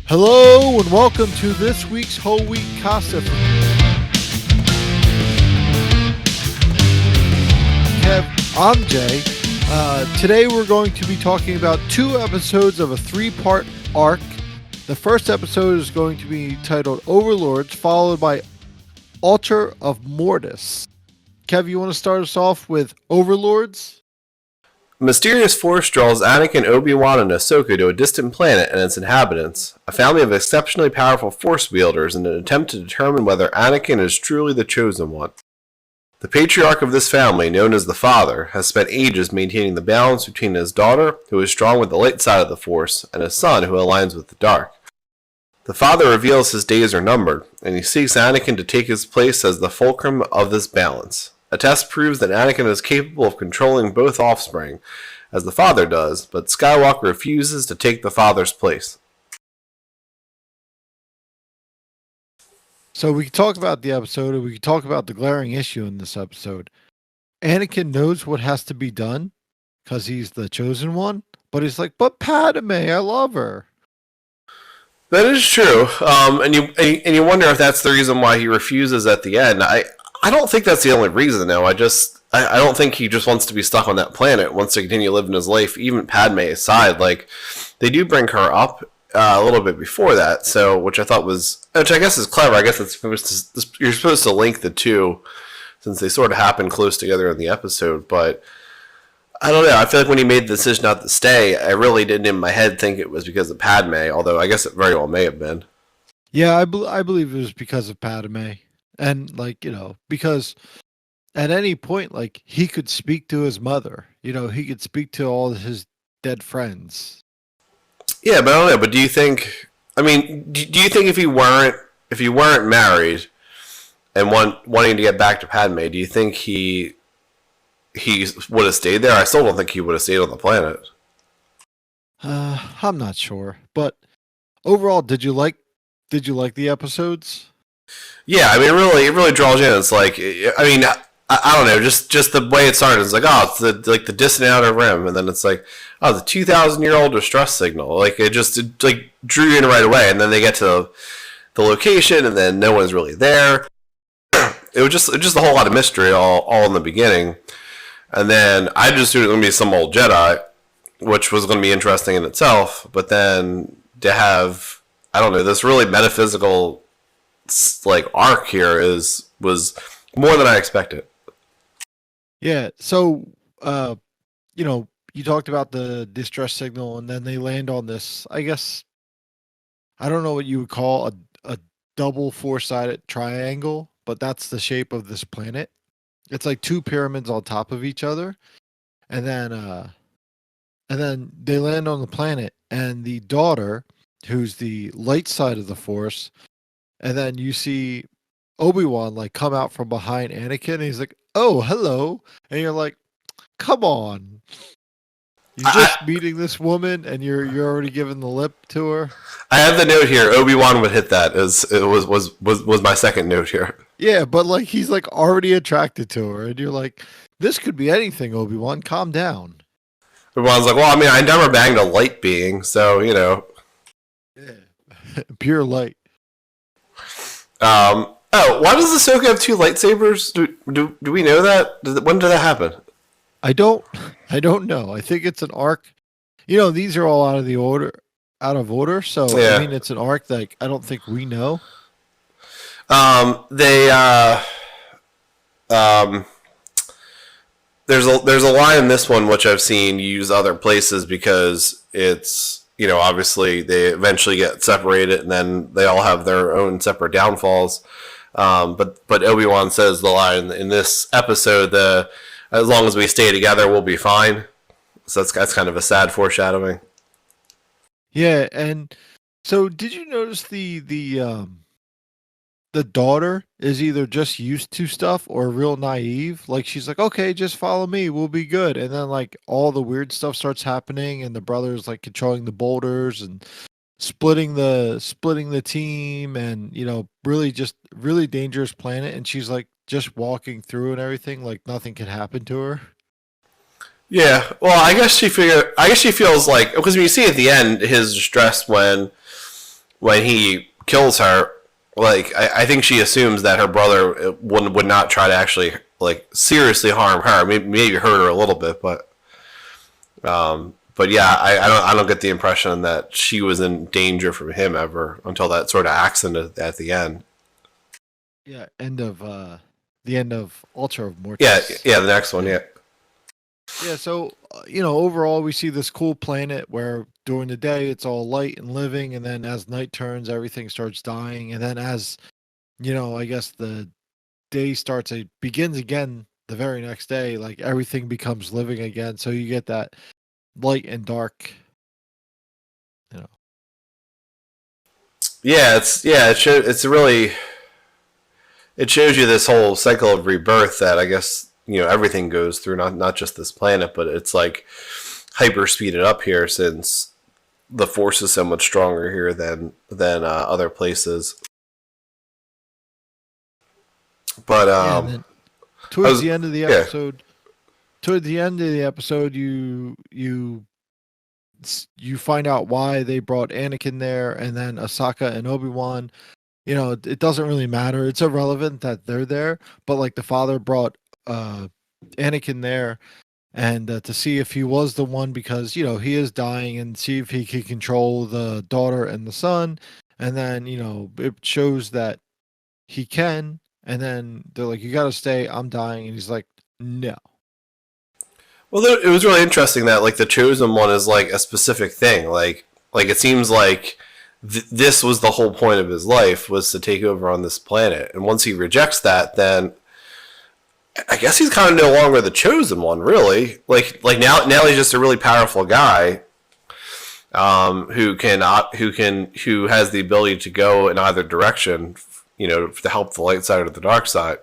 Hello and welcome to this week's Whole Week Casa. Kev, I'm Jay. Today we're going to be talking about 2 episodes of a 3-part arc. The first episode is going to be titled Overlords, followed by Altar of Mortis. Kev, you want to start us off with Overlords? A mysterious force draws Anakin, Obi-Wan, and Ahsoka to a distant planet and its inhabitants, a family of exceptionally powerful Force-wielders, in an attempt to determine whether Anakin is truly the Chosen One. The patriarch of this family, known as the Father, has spent ages maintaining the balance between his daughter, who is strong with the light side of the Force, and his son, who aligns with the dark. The Father reveals his days are numbered, and he seeks Anakin to take his place as the fulcrum of this balance. A test proves that Anakin is capable of controlling both offspring, as the Father does, but Skywalker refuses to take the Father's place. So we can talk about the episode, and we can talk about the glaring issue in this episode. Anakin knows what has to be done, because he's the chosen one, but he's like, but Padme, I love her. That is true, and you wonder if that's the reason why he refuses at the end. I don't think that's the only reason, though. I don't think he just wants to be stuck on that planet, wants to continue living his life, even Padme aside. Like, they do bring her up a little bit before that, so which I guess is clever. I guess you're supposed to link the two, since they sort of happen close together in the episode. But I don't know. I feel like when he made the decision not to stay, I really didn't in my head think it was because of Padme, although I guess it very well may have been. Yeah, I believe it was because of Padme. And, because at any point, he could speak to his mother. He could speak to all his dead friends. Yeah, but I don't know. But do you think... do you think if he weren't married and wanting to get back to Padme, do you think he would have stayed there? I still don't think he would have stayed on the planet. I'm not sure. But overall, did you like the episodes? Yeah, it really draws you in. It's like, I don't know, just the way it started. It's like, oh, it's the distant outer rim, and then it's like, oh, the 2,000-year-old distress signal. Like, it drew you in right away, and then they get to the location, and then no one's really there. It was just a whole lot of mystery all in the beginning, and then I just assumed it was going to be some old Jedi, which was going to be interesting in itself. But then to have, I don't know, this really metaphysical arc here was more than I expected. Yeah, so you talked about the distress signal, and then they land on this, I guess, I don't know what you would call a double 4-sided triangle, but that's the shape of this planet. It's like 2 pyramids on top of each other, and then they land on the planet, and the daughter, who's the light side of the Force. And then you see Obi-Wan come out from behind Anakin, and he's like, "Oh, hello!" And you're like, "Come on, you're just meeting this woman, and you're already giving the lip to her." I have the note here. Obi-Wan would hit that. It was my second note here. Yeah, but he's already attracted to her, and you're like, "This could be anything, Obi-Wan. Calm down." Obi-Wan's like, "Well, I never banged a light being, so Yeah, pure light. Why does Ahsoka have 2 lightsabers? Do we know that? When did that happen? I don't know. I think it's an arc. These are all out of order. So yeah. It's an arc that I don't think we know. There's a line in this one which I've seen used other places because it's, obviously they eventually get separated and then they all have their own separate downfalls. But Obi-Wan says the line in this episode, as long as we stay together, we'll be fine. So that's kind of a sad foreshadowing. Yeah, and so did you notice the daughter is either just used to stuff or real naive? She's like, okay, just follow me, we'll be good. And then all the weird stuff starts happening, and the brother's controlling the boulders and splitting the team, and really dangerous planet. And she's just walking through and everything, nothing can happen to her. Yeah, well, I guess she feels like, because when you see at the end his distress when when he kills her, like I think she assumes that her brother would not try to actually like seriously harm her. Maybe hurt her a little bit, but yeah, I don't get the impression that she was in danger from him ever until that sort of accident at the end. Yeah, the end of Altar of Yeah, Mortis. yeah, the next one, yeah. Yeah, so overall we see this cool planet where during the day it's all light and living, and then as night turns, everything starts dying, and then as I guess the day begins again the very next day, like everything becomes living again. So you get that light and dark, you know. Yeah, it shows you this whole cycle of rebirth that I guess everything goes through, not just this planet, but it's like hyper speeded up here since the force is so much stronger here than other places. But Yeah, and then towards the end of the episode, you find out why they brought Anakin there, and then Ahsoka and Obi-Wan. It doesn't really matter. It's irrelevant that they're there, but like the father brought Anakin there, and to see if he was the one, because he is dying, and see if he can control the daughter and the son, and then it shows that he can, and then they're like, "You got to stay. I'm dying," and he's like, "No." Well, it was really interesting that like the chosen one is like a specific thing. Like it seems like this was the whole point of his life, was to take over on this planet, and once he rejects that, then I guess he's kind of no longer the chosen one, really. Like now he's just a really powerful guy, who has the ability to go in either direction, to help the light side or the dark side.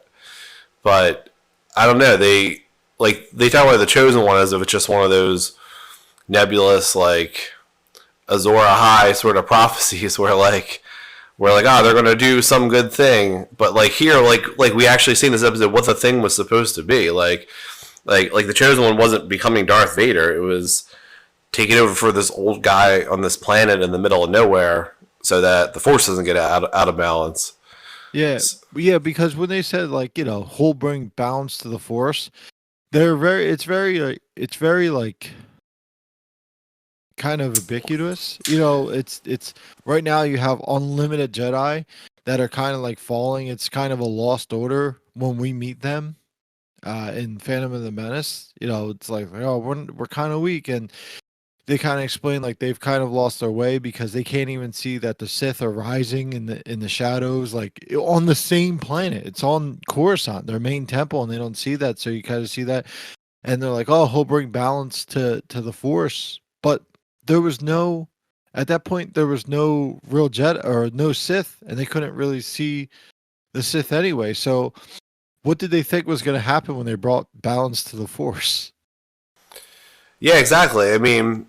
But I don't know. They talk about the chosen one as if it's just one of those nebulous, like Azor Ahai sort of prophecies where they're gonna do some good thing, but like here, like we actually see in this episode what the thing was supposed to be. Like the chosen one wasn't becoming Darth Vader; it was taking over for this old guy on this planet in the middle of nowhere, so that the Force doesn't get out of balance. Yeah, because when they said who'll bring balance to the Force, it's very like kind of ubiquitous. It's right now you have unlimited Jedi that are kind of like falling. It's kind of a lost order when we meet them in Phantom of the Menace. It's like, oh, we're kind of weak, and they kind of explain like they've kind of lost their way because they can't even see that the Sith are rising in the shadows, like on the same planet. It's on Coruscant, their main temple, and they don't see that. So you kind of see that, and they're like, oh, he'll bring balance to the Force, but at that point there was no real Jedi or no Sith, and they couldn't really see the Sith anyway. So what did they think was going to happen when they brought balance to the Force? Yeah, exactly. I mean,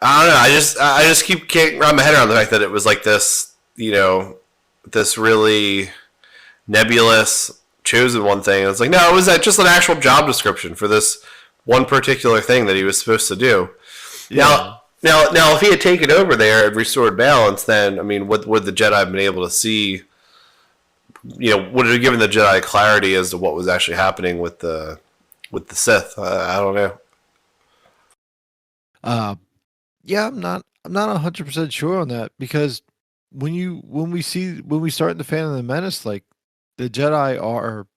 I don't know. I just keep getting around my head around the fact that it was like this, this really nebulous chosen one thing. It's like, no, it was just an actual job description for this one particular thing that he was supposed to do. Yeah. Now, if he had taken over there and restored balance, then I mean, would the Jedi have been able to see? Would it have given the Jedi clarity as to what was actually happening with the Sith? I don't know. Yeah, I'm not 100% sure on that, because when we start in the Phantom of the Menace, like the Jedi are,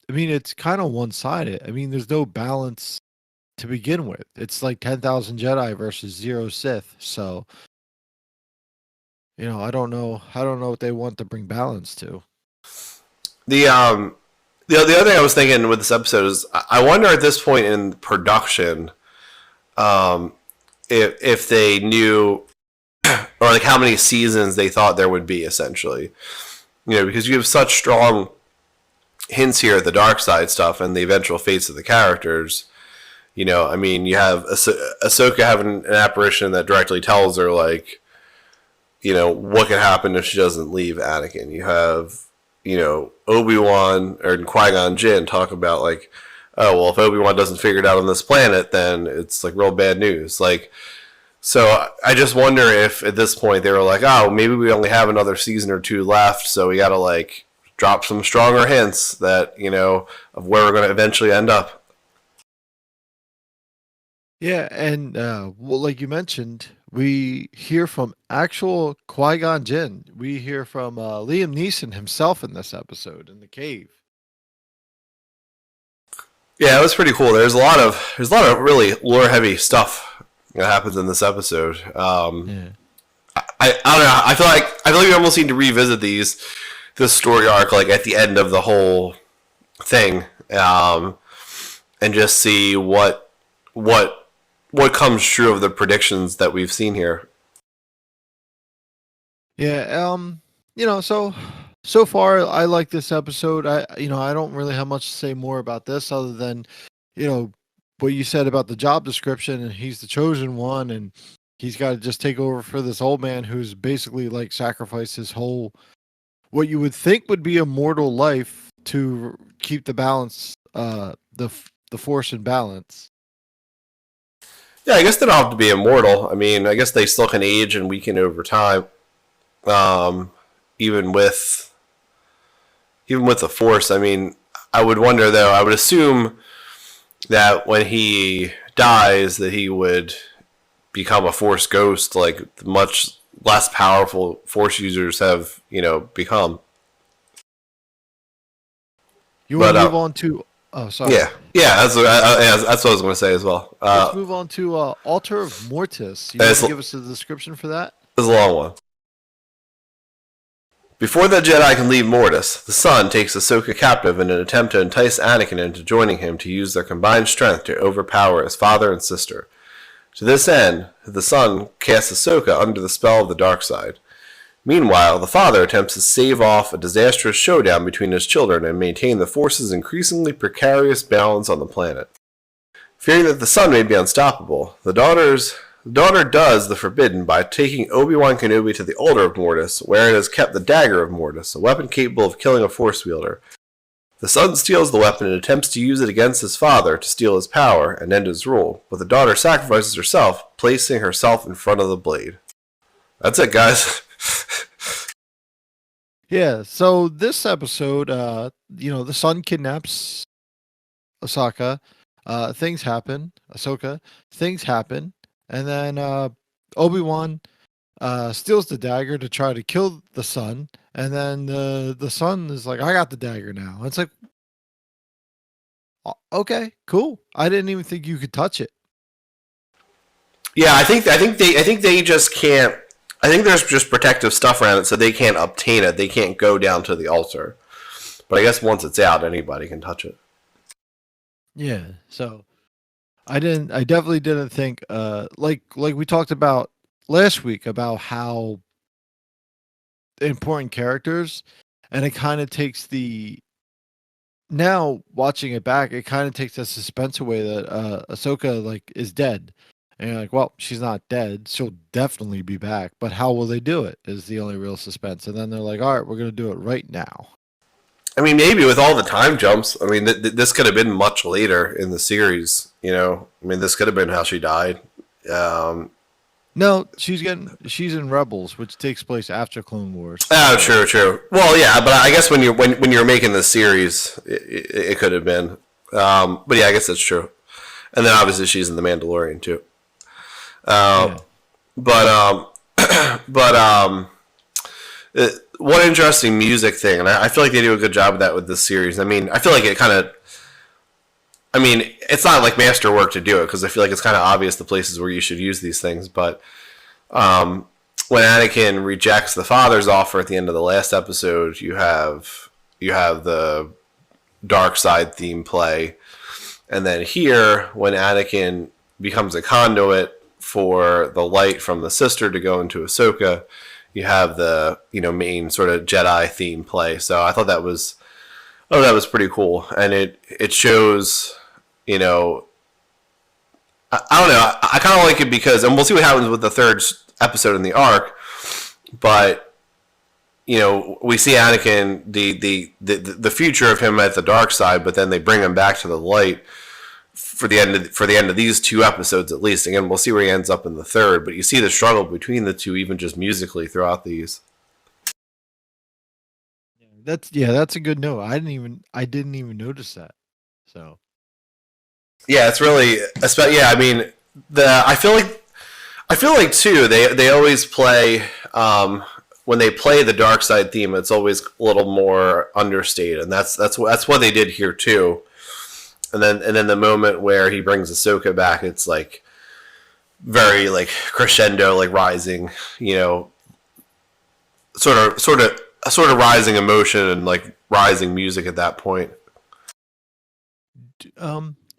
I mean, it's kind of one sided. I mean, there's no balance to begin with. It's like 10,000 Jedi versus 0 Sith. So, I don't know what they want to bring balance to. The other thing I was thinking with this episode is I wonder at this point in production, if they knew, or like how many seasons they thought there would be, essentially. Because you have such strong hints here at the dark side stuff and the eventual fates of the characters. I mean, you have Ahsoka having an apparition that directly tells her, like, what could happen if she doesn't leave Anakin. You have, Obi-Wan or Qui-Gon Jinn talk about, like, oh, well, if Obi-Wan doesn't figure it out on this planet, then it's, like, real bad news. Like, So I just wonder if at this point they were like, oh, maybe we only have another season or two left, so we got to like drop some stronger hints that, of where we're going to eventually end up. Yeah, and well, like you mentioned, we hear from actual Qui-Gon Jinn. We hear from Liam Neeson himself in this episode in the cave. Yeah, it was pretty cool. There's a lot of really lore heavy stuff that happens in this episode. Yeah. I don't know. I feel like we almost need to revisit this story arc like at the end of the whole thing, and just see what comes true of the predictions that we've seen here. Yeah, so far I like this episode. I don't really have much to say more about this other than, what you said about the job description, and he's the chosen one, and he's got to just take over for this old man who's basically like sacrificed his whole, what you would think would be a mortal life to keep the balance, the force in balance. Yeah, I guess they don't have to be immortal. I mean, I guess they still can age and weaken over time. Even with the Force. I mean, I would wonder though. I would assume that when he dies, that he would become a Force ghost, like much less powerful Force users have, become. You want to move on to? Oh, sorry. Yeah. That's what I was going to say as well. Let's move on to Altar of Mortis. You want to give us a description for that? It's a long one. Before the Jedi can leave Mortis, the Son takes Ahsoka captive in an attempt to entice Anakin into joining him to use their combined strength to overpower his father and sister. To this end, the Son casts Ahsoka under the spell of the dark side. Meanwhile, the father attempts to stave off a disastrous showdown between his children and maintain the Force's increasingly precarious balance on the planet. Fearing that the son may be unstoppable, the daughter does the forbidden by taking Obi-Wan Kenobi to the altar of Mortis, where it has kept the dagger of Mortis, a weapon capable of killing a Force-wielder. The son steals the weapon and attempts to use it against his father to steal his power and end his rule, but the daughter sacrifices herself, placing herself in front of the blade. That's it, guys. Yeah, so this episode, the son kidnaps Ahsoka. Things happen. Things happen. And then Obi-Wan steals the dagger to try to kill the son. And then the son is like, I got the dagger now. It's like, okay, cool. I didn't even think you could touch it. Yeah, I think they just can't. I think there's just protective stuff around it, so they can't obtain it. They can't go down to the altar. But I guess once it's out, anybody can touch it. Yeah. So I definitely didn't think. Like we talked about last week about how important characters, and it kind of takes the. Now watching it back, it kind of takes the suspense away that Ahsoka is dead. And you're like, well, she's not dead. She'll definitely be back. But how will they do it is the only real suspense. And then they're like, all right, we're going to do it right now. I mean, maybe with all the time jumps, I mean, this could have been much later in the series, I mean, this could have been how she died. No, she's in Rebels, which takes place after Clone Wars. Oh, true. Well, yeah, but I guess when you're making the series, it could have been. But yeah, I guess that's true. And then obviously she's in The Mandalorian too. Yeah. One interesting music thing, and I feel like they do a good job of that with this series. I mean, I feel like it kind of. I mean, it's not like masterwork to do it because I feel like it's kind of obvious the places where you should use these things. But when Anakin rejects the father's offer at the end of the last episode, you have the dark side theme play, and then here when Anakin becomes a conduit for the light from the sister to go into Ahsoka, you have the main sort of Jedi theme play. So I thought that was pretty cool, and it shows I don't know, I kind of like it because, and we'll see what happens with the third episode in the arc, but we see Anakin the future of him at the dark side, but then they bring him back to the light. for the end of these 2 episodes at least. Again, we'll see where he ends up in the third, but you see the struggle between the two, even just musically throughout these. That's a good note. I didn't even notice that. So yeah, it's really, especially, yeah. I mean, I feel like too. They always play when they play the dark side theme. It's always a little more understated, and that's what they did here too. And then the moment where he brings Ahsoka back, it's like very like crescendo, like rising, sort of rising emotion and like rising music at that point.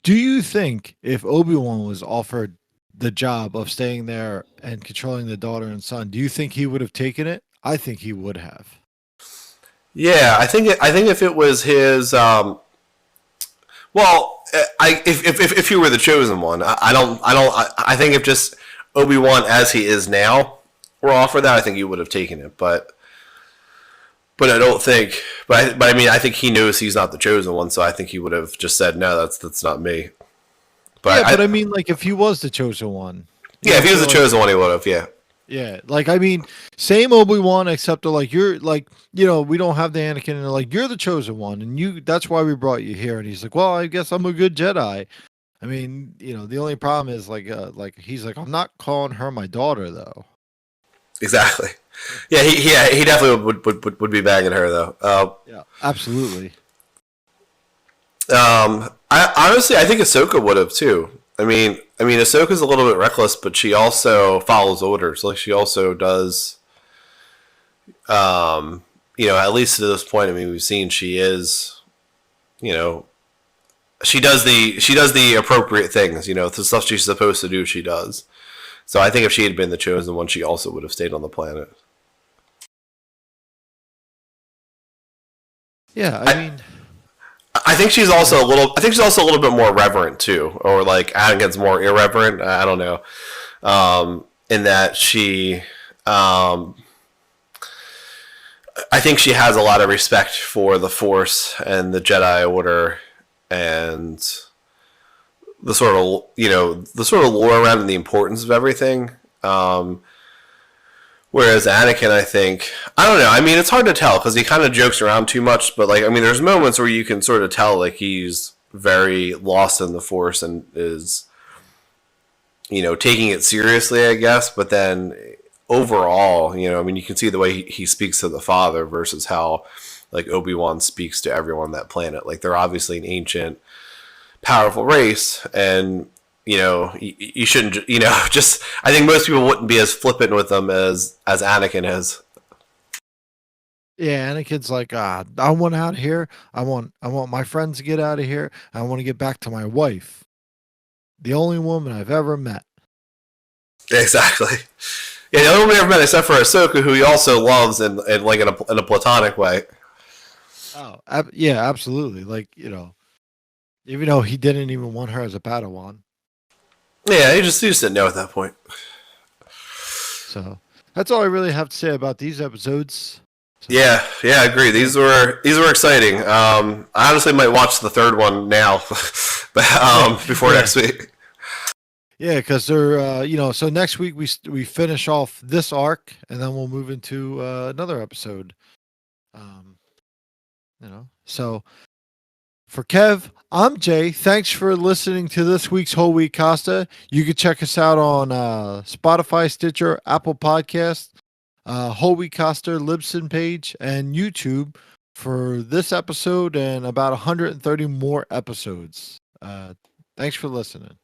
Do you think if Obi-Wan was offered the job of staying there and controlling the daughter and son, do you think he would have taken it? I think he would have. Yeah, I think if it was his, if he were the chosen one, I think if just Obi-Wan as he is now were offered that, I think he would have taken it, but I don't think. But I mean, I think he knows he's not the chosen one, so I think he would have just said, "No, that's not me." But yeah, but I mean, like if he was the chosen one. Yeah, if he was the chosen one, he would have. Yeah. Yeah, like I mean, same Obi-Wan, except like you're like, we don't have the Anakin, and they're like, you're the chosen one, and that's why we brought you here. And he's like, well, I guess I'm a good Jedi. I mean, the only problem is like he's like, I'm not calling her my daughter though. Exactly. Yeah, he definitely would be bagging her though. Yeah, absolutely. I think Ahsoka would have too. I mean, Ahsoka's a little bit reckless, but she also follows orders. Like she also does, at least to this point. I mean, we've seen she is, she does the appropriate things. The stuff she's supposed to do, she does. So I think if she had been the chosen one, she also would have stayed on the planet. Yeah, I mean, I think she's also a little bit more reverent too, or like Anakin's more irreverent. I don't know, in that she, I think she has a lot of respect for the Force and the Jedi Order, and the sort of lore around and the importance of everything. Whereas Anakin, I think, I don't know. I mean, it's hard to tell because he kind of jokes around too much. But like, I mean, there's moments where you can sort of tell like he's very lost in the Force and is, taking it seriously, I guess. But then overall, I mean, you can see the way he speaks to the Father versus how like Obi-Wan speaks to everyone on that planet. Like they're obviously an ancient, powerful race, and you shouldn't, just, I think most people wouldn't be as flippant with them as Anakin is. Yeah, Anakin's like, I want out of here. I want my friends to get out of here. I want to get back to my wife, the only woman I've ever met. Exactly. Yeah, the only woman I've ever met except for Ahsoka, who he also loves in a platonic way. Oh, yeah, absolutely. Like, even though he didn't even want her as a Padawan. Yeah, he just didn't know at that point. So that's all I really have to say about these episodes. So. Yeah, I agree. These were exciting. I honestly might watch the third one now, before next week. Yeah, because they're so next week we finish off this arc and then we'll move into another episode. So for Kev, I'm Jay. Thanks for listening to this week's Whole Week Costa. You can check us out on Spotify, Stitcher, Apple Podcasts, Whole Week Costa Libsyn page, and YouTube for this episode and about 130 more episodes. Thanks for listening.